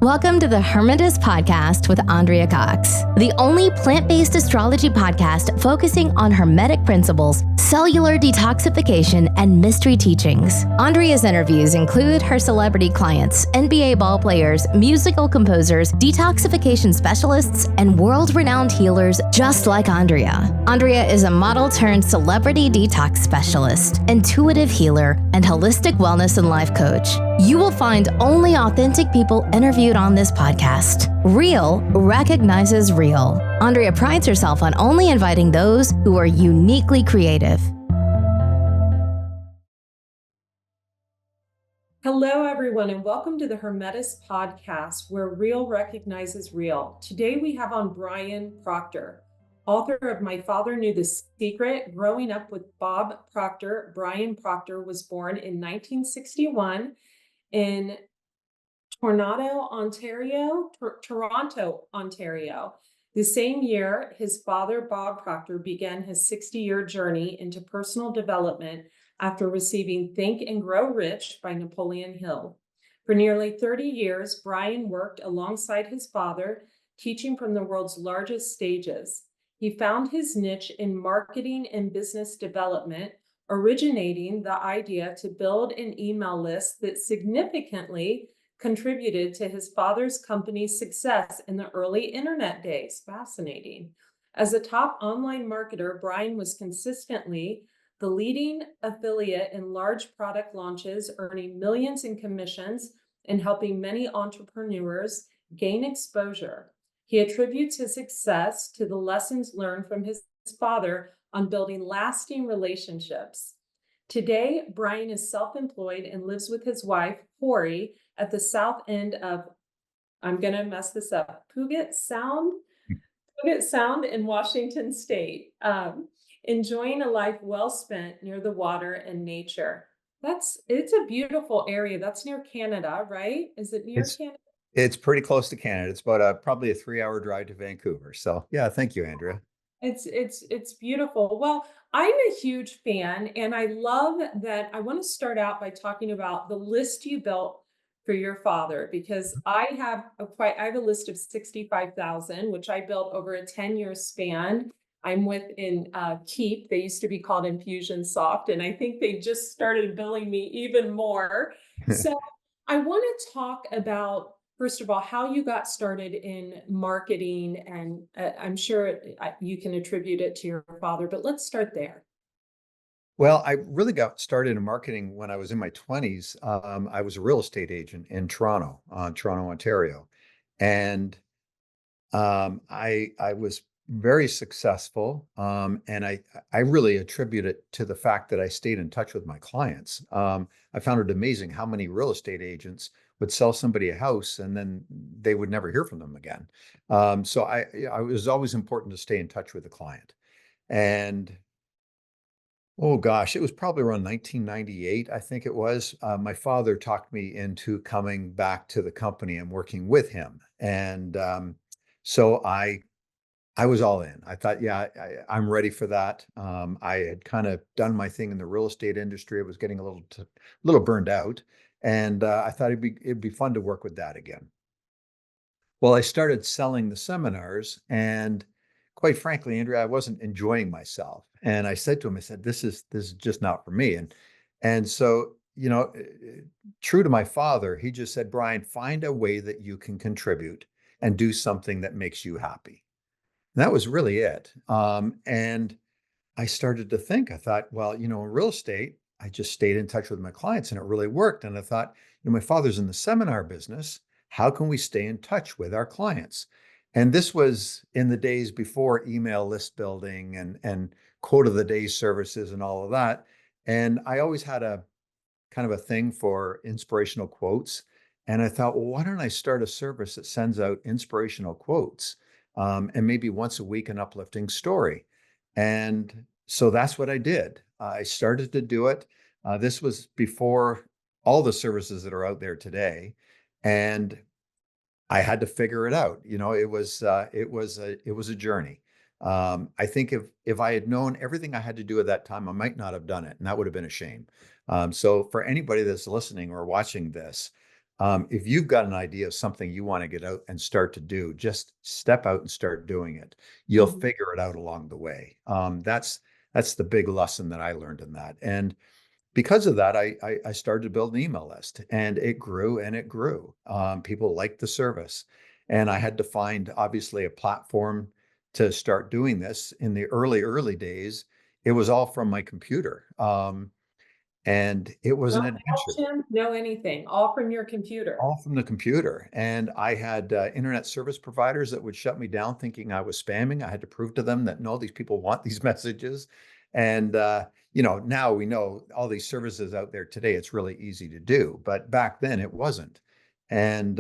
Welcome to the Hermitess podcast with Andrea Cox, the only plant-based astrology podcast focusing on Hermetic principles, cellular detoxification, and mystery teachings. Andrea's interviews include her celebrity clients, NBA ball players, musical composers, detoxification specialists, and world-renowned healers just like Andrea. Andrea is a model-turned-celebrity detox specialist, intuitive healer, and holistic wellness and life coach. You will find only authentic people interviewed on this podcast. Real recognizes real. Andrea prides herself on only inviting those who are uniquely creative. Hello, everyone, and welcome to the Hermitess podcast, where real recognizes real. Today, we have on Brian Proctor, author of My Father Knew the Secret. Growing up with Bob Proctor, Brian Proctor was born in 1961 in Toronto, Ontario. The same year, his father, Bob Proctor, began his 60-year journey into personal development after receiving Think and Grow Rich by Napoleon Hill. For nearly 30 years, Brian worked alongside his father, teaching from the world's largest stages. He found his niche in marketing and business development, originating the idea to build an email list that significantly contributed to his father's company's success in the early internet days. Fascinating. As a top online marketer, Brian was consistently the leading affiliate in large product launches, earning millions in commissions and helping many entrepreneurs gain exposure. He attributes his success to the lessons learned from his father on building lasting relationships. Today, Brian is self-employed and lives with his wife, Corey, at the south end of, I'm going to mess this up, Puget Sound in Washington State, enjoying a life well spent near the water and nature. It's a beautiful area. That's near Canada, right? Is it near Canada? It's pretty close to Canada. It's about probably a 3-hour drive to Vancouver. So yeah, thank you, Andrea. It's beautiful. Well, I'm a huge fan, and I love that. I want to start out by talking about the list you built for your father, because I have a list of 65,000, which I built over a 10-year span. I'm with Keep. They used to be called Infusionsoft, and I think they just started billing me even more. So I want to talk about, first of all, how you got started in marketing, and I'm sure you can attribute it to your father, but let's start there. Well, I really got started in marketing when I was in my 20s. I was a real estate agent in Toronto, Ontario. And I was very successful. And I really attribute it to the fact that I stayed in touch with my clients. I found it amazing how many real estate agents would sell somebody a house and then they would never hear from them again. So it was always important to stay in touch with the client. And oh gosh, it was probably around 1998, I think it was. My father talked me into coming back to the company and working with him. And so I was all in. I thought, yeah, I'm ready for that. I had kind of done my thing in the real estate industry. I was getting a little burned out. And I thought it'd be fun to work with that again. Well, I started selling the seminars, and quite frankly, Andrea, I wasn't enjoying myself. And I said to him, I said, this is just not for me. And so, true to my father, he just said, Brian, find a way that you can contribute and do something that makes you happy. And that was really it. And I started to think, I thought, well, in real estate, I just stayed in touch with my clients and it really worked. And I thought, my father's in the seminar business. How can we stay in touch with our clients? And this was in the days before email list building and quote of the day services and all of that. And I always had a kind of a thing for inspirational quotes. And I thought, well, why don't I start a service that sends out inspirational quotes? And maybe once a week, an uplifting story. And so that's what I did. I started to do it. This was before all the services that are out there today. And I had to figure it out. It was a journey. I think if I had known everything I had to do at that time, I might not have done it, and that would have been a shame. So for anybody that's listening or watching this, If you've got an idea of something you want to get out and start to do, just step out and start doing it. You'll figure it out along the way. That's the big lesson that I learned in that. And because of that, I started to build an email list, and it grew and it grew. People liked the service. And I had to find, obviously, a platform to start doing this. In the early days, it was all from my computer. And it was an adventure. No anything, all from your computer. All from the computer. And I had internet service providers that would shut me down thinking I was spamming. I had to prove to them that no, these people want these messages. And, now we know all these services out there today, it's really easy to do. But back then it wasn't. And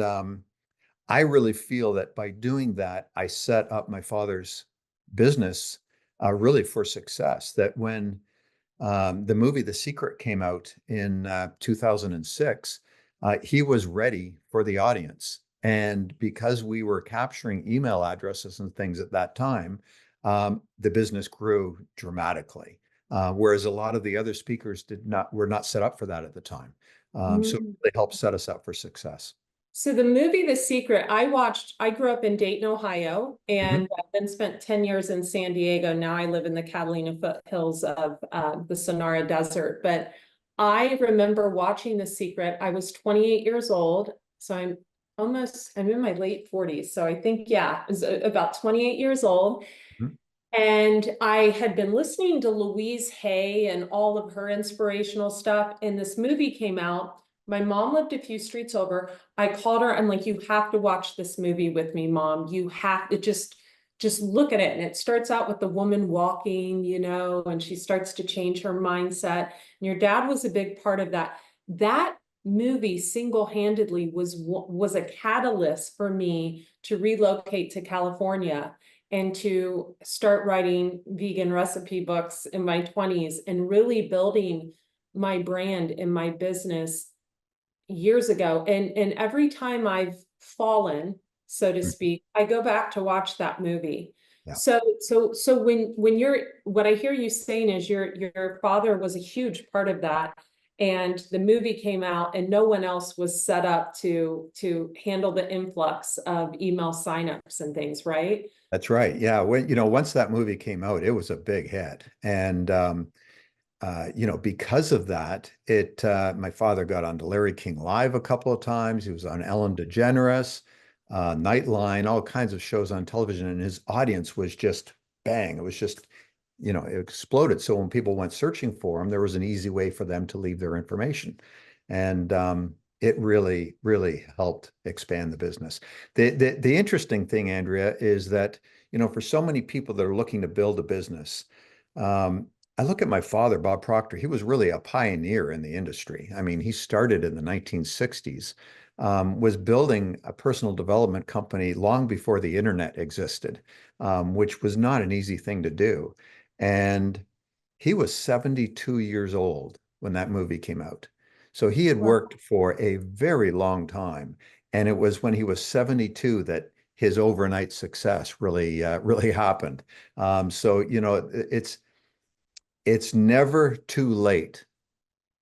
I really feel that by doing that, I set up my father's business really for success. That when the movie The Secret came out in 2006, he was ready for the audience. And because we were capturing email addresses and things at that time, the business grew dramatically. Whereas a lot of the other speakers were not set up for that at the time. So it really helped set us up for success. So the movie The Secret, I grew up in Dayton, Ohio, and then spent 10 years in San Diego. Now I live in the Catalina foothills of the Sonora Desert. But I remember watching The Secret. I was 28 years old. So I'm in my late 40s. So I think, yeah, I was about 28 years old. And I had been listening to Louise Hay and all of her inspirational stuff. And this movie came out. My mom lived a few streets over. I called her. I'm like, you have to watch this movie with me, Mom. You have to just look at it. And it starts out with the woman walking, and she starts to change her mindset. And your dad was a big part of that. That movie single-handedly was a catalyst for me to relocate to California and to start writing vegan recipe books in my 20s and really building my brand and my business years ago. And every time I've fallen, so to speak, I go back to watch that movie. Yeah. So when what I hear you saying is your father was a huge part of that, and the movie came out and no one else was set up to handle the influx of email signups and things, right? That's right. Yeah. Once that movie came out, it was a big hit. And because of that, my father got on Larry King Live a couple of times. He was on Ellen DeGeneres, Nightline, all kinds of shows on television, and his audience was just bang. It was just, it exploded. So when people went searching for him, there was an easy way for them to leave their information. And it really, really helped expand the business. The interesting thing, Andrea, is that, for so many people that are looking to build a business, I look at my father, Bob Proctor. He was really a pioneer in the industry. I mean, he started in the 1960s, was building a personal development company long before the internet existed, which was not an easy thing to do. And he was 72 years old when that movie came out. So he had worked for a very long time. And it was when he was 72 that his overnight success really happened. It's never too late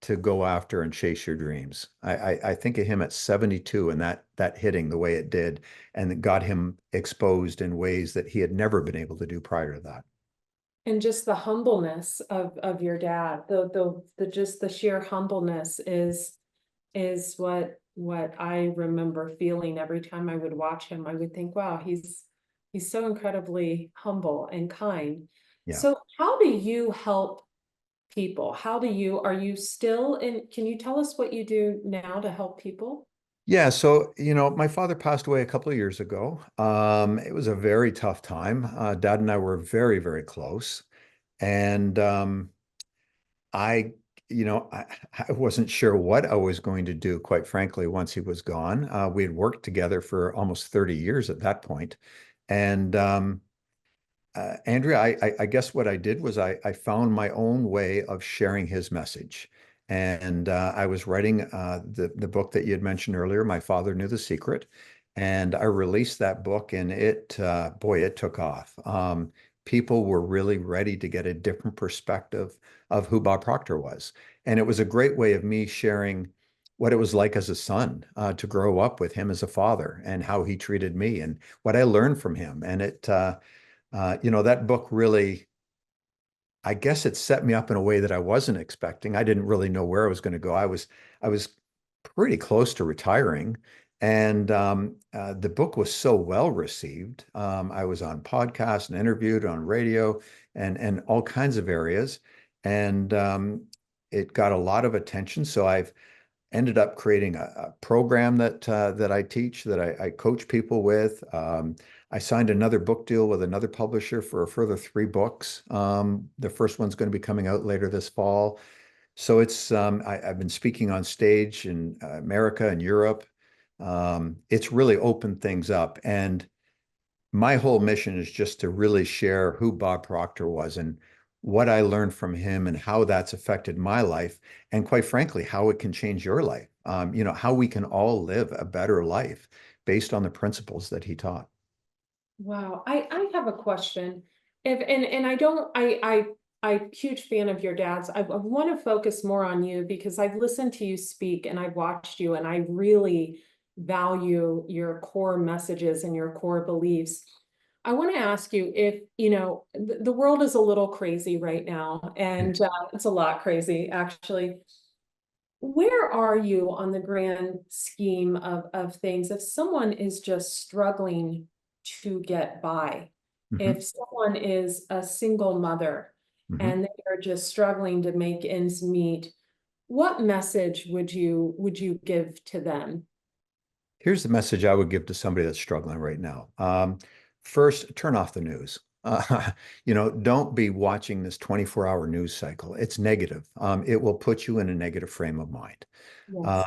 to go after and chase your dreams. I think of him at 72 and that hitting the way it did, and it got him exposed in ways that he had never been able to do prior to that. And just the humbleness of your dad, the sheer humbleness is what I remember feeling every time I would watch him. I would think, wow, he's so incredibly humble and kind. Yeah. So how do you help people? Are you still can you tell us what you do now to help people? Yeah. So, my father passed away a couple of years ago. It was a very tough time. Dad and I were very, very close. And I wasn't sure what I was going to do, quite frankly, once he was gone. We had worked together for almost 30 years at that point. And Andrea, I guess what I did was I found my own way of sharing his message. And I was writing the book that you had mentioned earlier, My Father Knew the Secret. And I released that book, and it took off. People were really ready to get a different perspective of who Bob Proctor was. And it was a great way of me sharing what it was like as a son to grow up with him as a father and how he treated me and what I learned from him. And that book really, I guess it set me up in a way that I wasn't expecting. I didn't really know where I was going to go. I was pretty close to retiring. And the book was so well received. I was on podcasts and interviewed on radio and all kinds of areas. And it got a lot of attention. So I've ended up creating a program that I teach, that I coach people with. I signed another book deal with another publisher for a further 3 books. The first one's going to be coming out later this fall. So I've been speaking on stage in America and Europe. It's really opened things up. And my whole mission is just to really share who Bob Proctor was and what I learned from him and how that's affected my life. And quite frankly, how it can change your life. How we can all live a better life based on the principles that he taught. Wow, I have a question. I'm a huge fan of your dad's. I want to focus more on you because I've listened to you speak and I've watched you, and I really value your core messages and your core beliefs. I want to ask you if, the world is a little crazy right now, and it's a lot crazy, actually. Where are you on the grand scheme of things? If someone is just struggling to get by, if someone is a single mother and they are just struggling to make ends meet, what message would you give to them? Here's the message I would give to somebody that's struggling right now. First, turn off the news. Don't be watching this 24-hour news cycle. It's negative. It will put you in a negative frame of mind. Yes.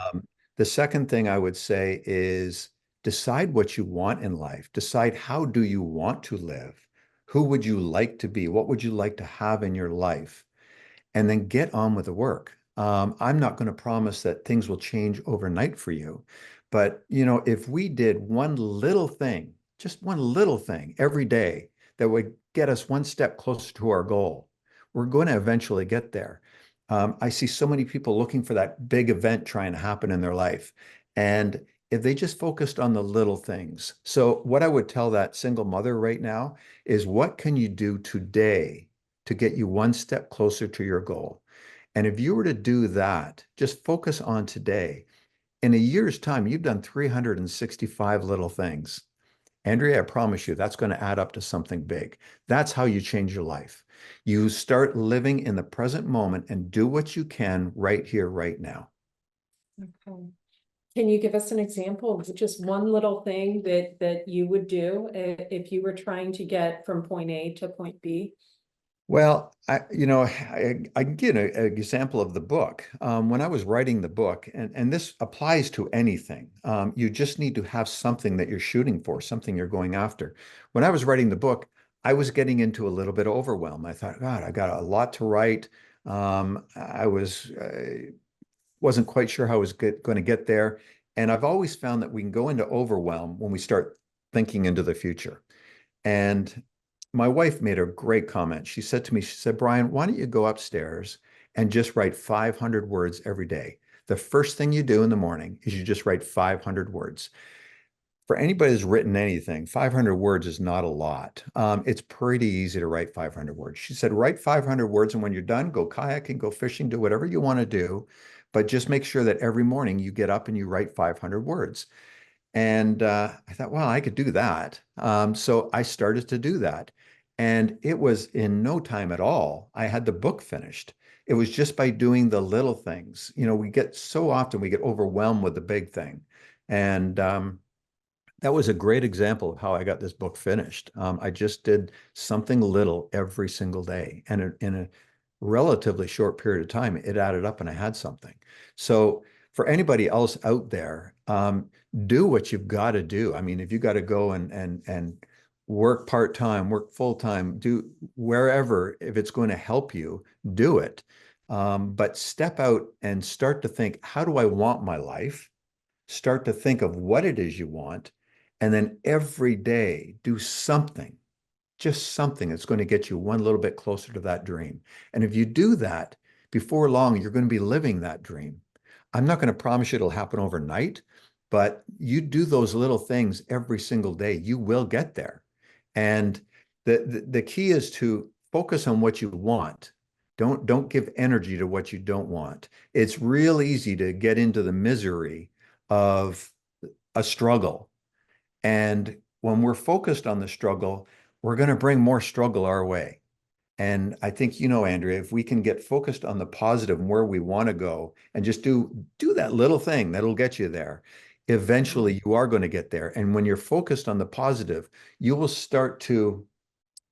The second thing I would say is decide what you want in life. Decide how do you want to live? Who would you like to be? What would you like to have in your life? And then get on with the work. I'm not going to promise that things will change overnight for you. But, if we did one little thing, just one little thing every day that would get us one step closer to our goal, we're going to eventually get there. I see so many people looking for that big event trying to happen in their life. And if they just focused on the little things. So what I would tell that single mother right now is, what can you do today to get you one step closer to your goal? And if you were to do that, just focus on today. In a year's time, you've done 365 little things. Andrea, I promise you, that's going to add up to something big. That's how you change your life. You start living in the present moment and do what you can right here, right now. Okay. Can you give us an example of just one little thing that you would do if you were trying to get from point A to point B? Well, I can give an example of the book. When I was writing the book, and this applies to anything, you just need to have something that you're shooting for, something you're going after. When I was writing the book, I was getting into a little bit of overwhelm. I thought, God, I got a lot to write. I wasn't quite sure how I was going to get there. And I've always found that we can go into overwhelm when we start thinking into the future. And my wife made a great comment. She said to me, she said, Brian, why don't you go upstairs and just write 500 words every day? The first thing you do in the morning is you just write 500 words. For anybody who's written anything, 500 words is not a lot. It's pretty easy to write 500 words. She said, write 500 words, and when you're done, go kayaking, go fishing, do whatever you want to do. But just make sure that every morning you get up and you write 500 words. And I thought, well, I could do that. So I started to do that. And it was in no time at all, I had the book finished. It was just by doing the little things. We get overwhelmed with the big thing. And that was a great example of how I got this book finished. I just did something little every single day. And in a relatively short period of time, it added up and I had something. So for anybody else out there, do what you've got to do. I mean, if you got to go and work part-time, work full-time, do wherever, if it's going to help you, do it. But step out and start to think, how do I want my life? Start to think of what it is you want. And then every day do something, just something that's going to get you one little bit closer to that dream. And if you do that, before long, you're going to be living that dream. I'm not going to promise you it'll happen overnight, but you do those little things every single day, you will get there. And the key is to focus on what you want. Don't give energy to what you don't want. It's real easy to get into the misery of a struggle. And when we're focused on the struggle, we're going to bring more struggle our way. And I think, Andrea, if we can get focused on the positive and where we want to go and just do that little thing that'll get you there, eventually you are going to get there. And when you're focused on the positive, you will start to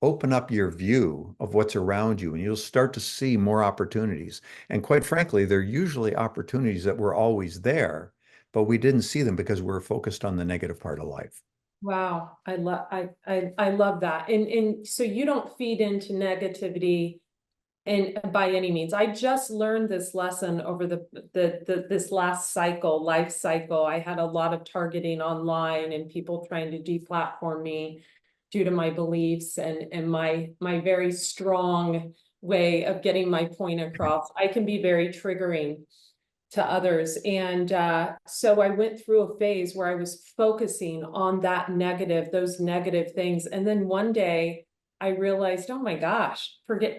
open up your view of what's around you and you'll start to see more opportunities. And quite frankly, they're usually opportunities that were always there, but we didn't see them because we're focused on the negative part of life. Wow, I love that. And so you don't feed into negativity and by any means. I just learned this lesson over this last life cycle. I had a lot of targeting online and people trying to deplatform me due to my beliefs and my very strong way of getting my point across. I can be very triggering to others. And so I went through a phase where I was focusing on those negative things. And then one day I realized, oh my gosh,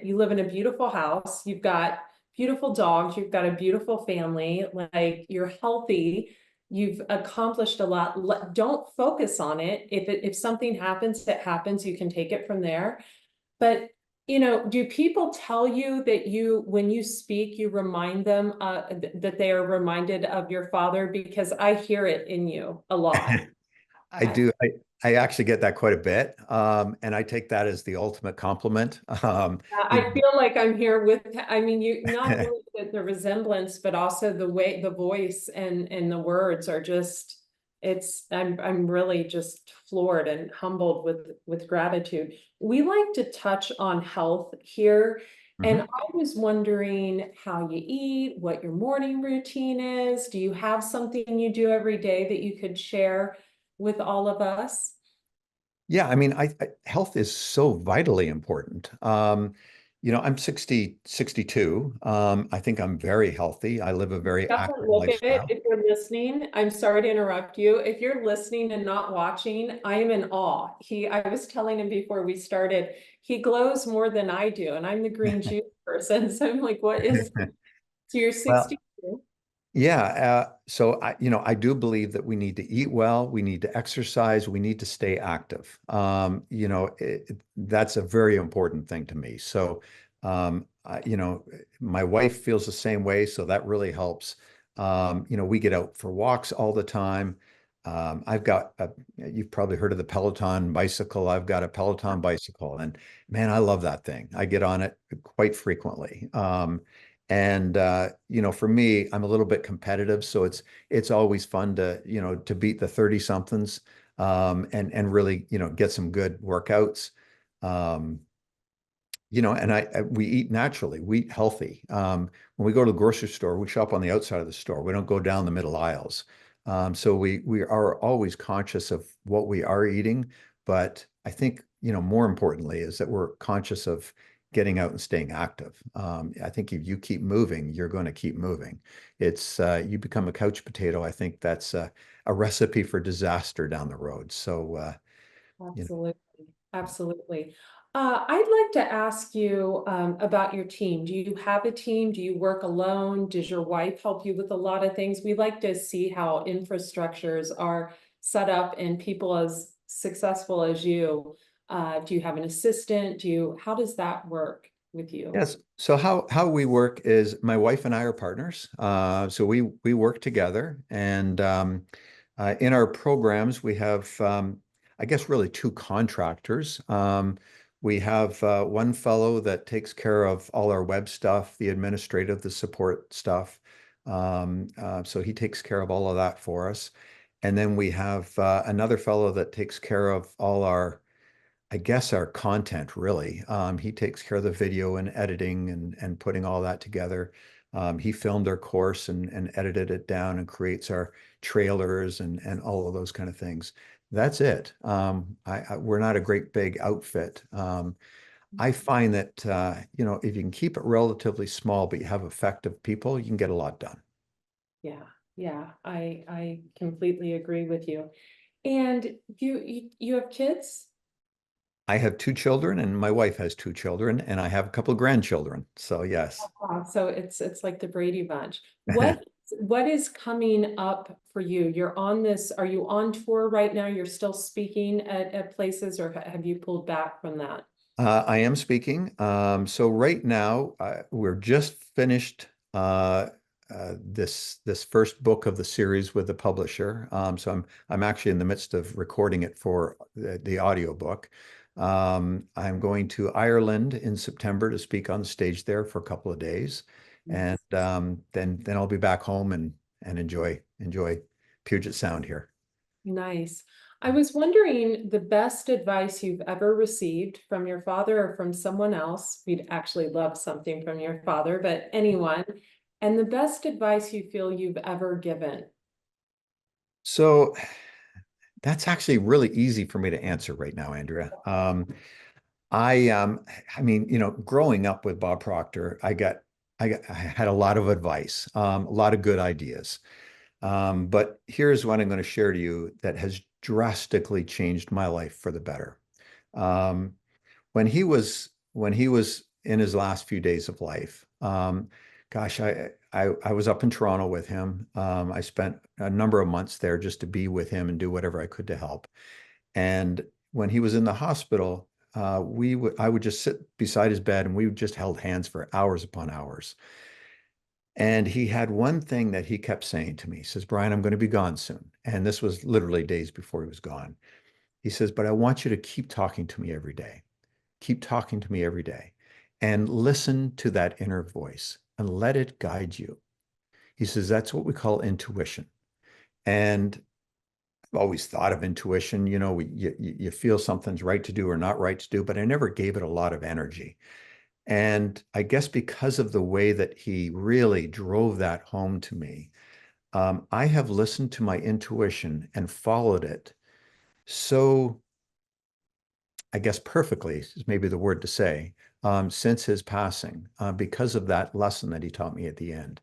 you live in a beautiful house. You've got beautiful dogs. You've got a beautiful family. Like, you're healthy. You've accomplished a lot. Don't focus on it. If something happens, it happens. You can take it from there. But do people tell you that when you speak, you remind them that they are reminded of your father? Because I hear it in you a lot. I do. I actually get that quite a bit. And I take that as the ultimate compliment. I feel like I'm here you not only the resemblance, but also the way, the voice and the words are just, I'm really just floored and humbled with gratitude. We like to touch on health here. And I was wondering how you eat, what your morning routine is. Do you have something you do every day that you could share with all of us? Yeah, I mean, health is so vitally important. I'm 62. I think I'm very healthy. I live a very Doesn't active look at it. lifestyle. If you're listening, I'm sorry to interrupt you. If you're listening and not watching, I am in awe. I was telling him before we started, he glows more than I do, and I'm the green juice person. So I'm like, what is, so you're Well, 62? yeah. So I do believe that we need to eat well, we need to exercise, we need to stay active. That's a very important thing to me. So, my wife feels the same way, so that really helps. We get out for walks all the time. You've probably heard of the Peloton bicycle. I've got a Peloton bicycle, and man, I love that thing. I get on it quite frequently. And for me, I'm a little bit competitive, so it's always fun to beat the 30 somethings, and really, get some good workouts. Um, and we eat naturally, we eat healthy. When we go to the grocery store, we shop on the outside of the store. We don't go down the middle aisles. So we are always conscious of what we are eating, but I think, more importantly is that we're conscious of getting out and staying active. I think if you keep moving, you're going to keep moving. You become a couch potato. I think that's a recipe for disaster down the road. So, Absolutely. Absolutely. I'd like to ask you about your team. Do you have a team? Do you work alone? Does your wife help you with a lot of things? We like to see how infrastructures are set up and people as successful as you. Do you have an assistant? How does that work with you? yes. So how we work is my wife and I are partners. So we work together, and in our programs we have, I guess, really two contractors. We have one fellow that takes care of all our web stuff, the administrative, the support stuff. So he takes care of all of that for us. And then we have another fellow that takes care of all I guess, our content, really. He takes care of the video and editing and putting all that together. He filmed our course and edited it down and creates our trailers and all of those kind of things. That's it. We're not a great big outfit. I find that, if you can keep it relatively small, but you have effective people, you can get a lot done. Yeah, yeah, I completely agree with you. And you have kids? I have two children, and my wife has two children, and I have a couple of grandchildren. So yes. So it's like the Brady Bunch. What is coming up for you? You're on this, are you on tour right now? You're still speaking at places, or have you pulled back from that? I am speaking. So right now, we're just finished this first book of the series with the publisher. So I'm actually in the midst of recording it for the audio book. I'm going to Ireland in September to speak on stage there for a couple of days, and then I'll be back home and enjoy Puget Sound here. Nice. I was wondering the best advice you've ever received from your father or from someone else. We'd actually love something from your father, but anyone, and the best advice you feel you've ever given. So that's actually really easy for me to answer right now, Andrea. I mean, growing up with Bob Proctor, I had a lot of advice, a lot of good ideas. But here's what I'm going to share to you that has drastically changed my life for the better. When he was in his last few days of life, gosh, I was up in Toronto with him. I spent a number of months there just to be with him and do whatever I could to help. And when he was in the hospital, I would just sit beside his bed, and we just held hands for hours upon hours. And he had one thing that he kept saying to me. He says, "Brian, I'm going to be gone soon." And this was literally days before he was gone. He says, "But I want you to keep talking to me every day. Keep talking to me every day, and listen to that inner voice and let it guide you." He says, "That's what we call intuition." And I've always thought of intuition, you feel something's right to do or not right to do, but I never gave it a lot of energy. And I guess because of the way that he really drove that home to me, I have listened to my intuition and followed it. So I guess perfectly is maybe the word to say, since his passing, because of that lesson that he taught me at the end.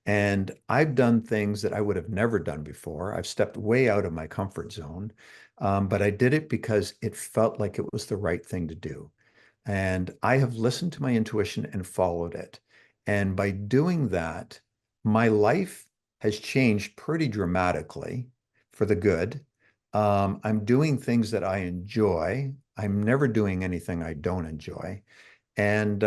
And I've done things that I would have never done before. I've stepped way out of my comfort zone, but I did it because it felt like it was the right thing to do. And I have listened to my intuition and followed it. And by doing that, my life has changed pretty dramatically for the good. I'm doing things that I enjoy. I'm never doing anything I don't enjoy. And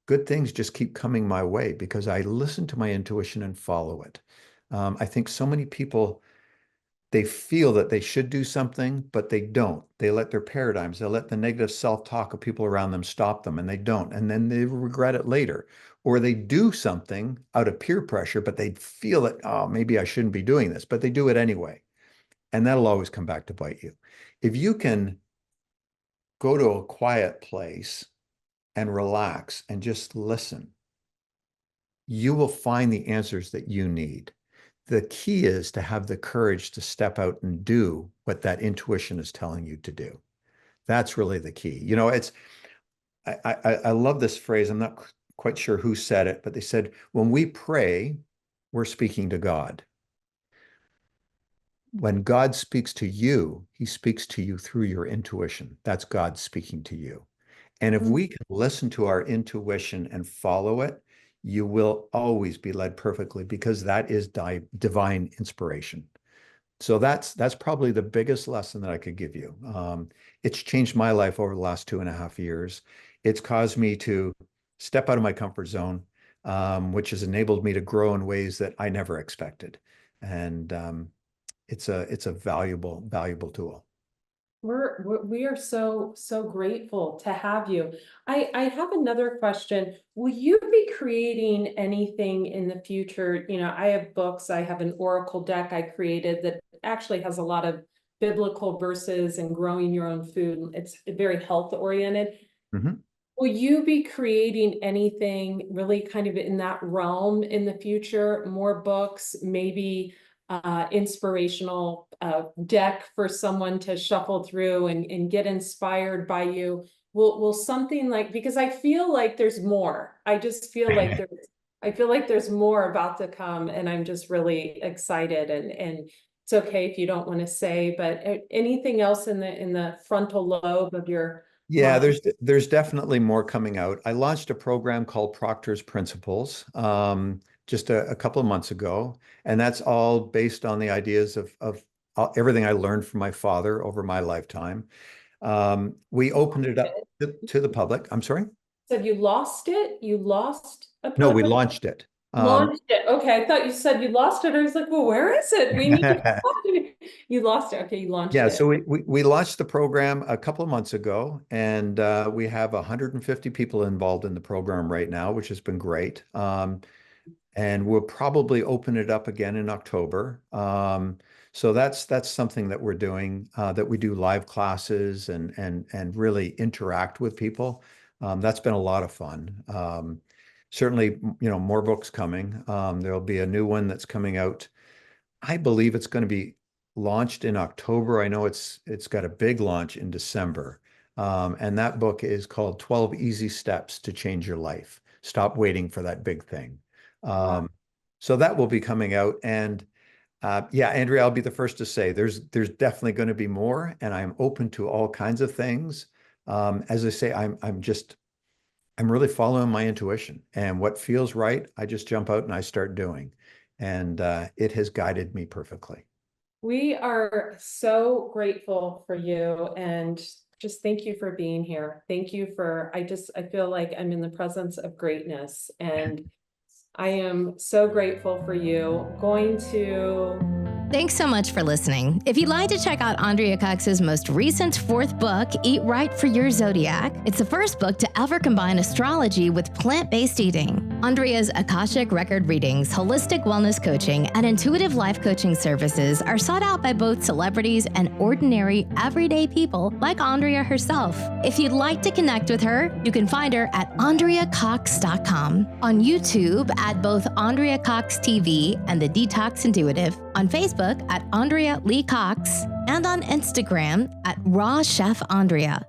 good things just keep coming my way because I listen to my intuition and follow it. I think so many people, they feel that they should do something, but they don't. They let their paradigms, they let the negative self-talk of people around them stop them, and they don't. And then they regret it later. Or they do something out of peer pressure, but they feel that, oh, maybe I shouldn't be doing this, but they do it anyway. And that'll always come back to bite you. If you can go to a quiet place and relax and just listen, you will find the answers that you need. The key is to have the courage to step out and do what that intuition is telling you to do. That's really the key. I love this phrase. I'm not quite sure who said it, but they said, when we pray, we're speaking to God. When God speaks to you, he speaks to you through your intuition. That's God speaking to you. And if we can listen to our intuition and follow it, you will always be led perfectly because that is divine inspiration. So that's probably the biggest lesson that I could give you. It's changed my life over the last 2.5 years. It's caused me to step out of my comfort zone, which has enabled me to grow in ways that I never expected. And it's a valuable tool. We are so grateful to have you. I have another question. Will you be creating anything in the future? I have books. I have an oracle deck I created that actually has a lot of biblical verses and growing your own food. It's very health oriented. Mm-hmm. Will you be creating anything really kind of in that realm in the future? More books, maybe inspirational deck for someone to shuffle through and get inspired by you? Will something like, because I feel like there's more. I just feel like I feel like there's more about to come, and I'm just really excited, and it's okay if you don't want to say, but anything else in the frontal lobe of your Yeah, mind? there's definitely more coming out. I launched a program called Proctor's Principles just a couple of months ago, and that's all based on the ideas of everything I learned from my father over my lifetime. We opened it up to the public. I'm sorry? Said you lost it? You lost a No, we program? launched it. Launched it. Okay, I thought you said you lost it. I was like, well, where is it? We need to find it. You lost it. Okay, you launched Yeah, it. so we launched the program a couple of months ago, and we have 150 people involved in the program right now, which has been great. And we'll probably open it up again in October. So that's something that we're doing, that we do live classes and really interact with people. That's been a lot of fun. Certainly, more books coming. There'll be a new one that's coming out. I believe it's going to be launched in October. I know it's got a big launch in December. And that book is called 12 Easy Steps to Change Your Life. Stop waiting for that big thing. So that will be coming out. And yeah, Andrea, I'll be the first to say there's definitely going to be more, and I'm open to all kinds of things. As I say, I'm really following my intuition, and what feels right, I just jump out and I start doing. And it has guided me perfectly. We are so grateful for you, and just thank you for being here. Thank you for, I feel like I'm in the presence of greatness, and I am so grateful for you. Thanks so much for listening. If you'd like to check out Andrea Cox's most recent 4th book, Eat Right for Your Zodiac, it's the first book to ever combine astrology with plant-based eating. Andrea's Akashic record readings, holistic wellness coaching, and intuitive life coaching services are sought out by both celebrities and ordinary, everyday people like Andrea herself. If you'd like to connect with her, you can find her at AndreaCox.com, on YouTube at both Andrea Cox TV and The Detox Intuitive, on Facebook at Andrea Lee Cox, and on Instagram at Raw Chef Andrea.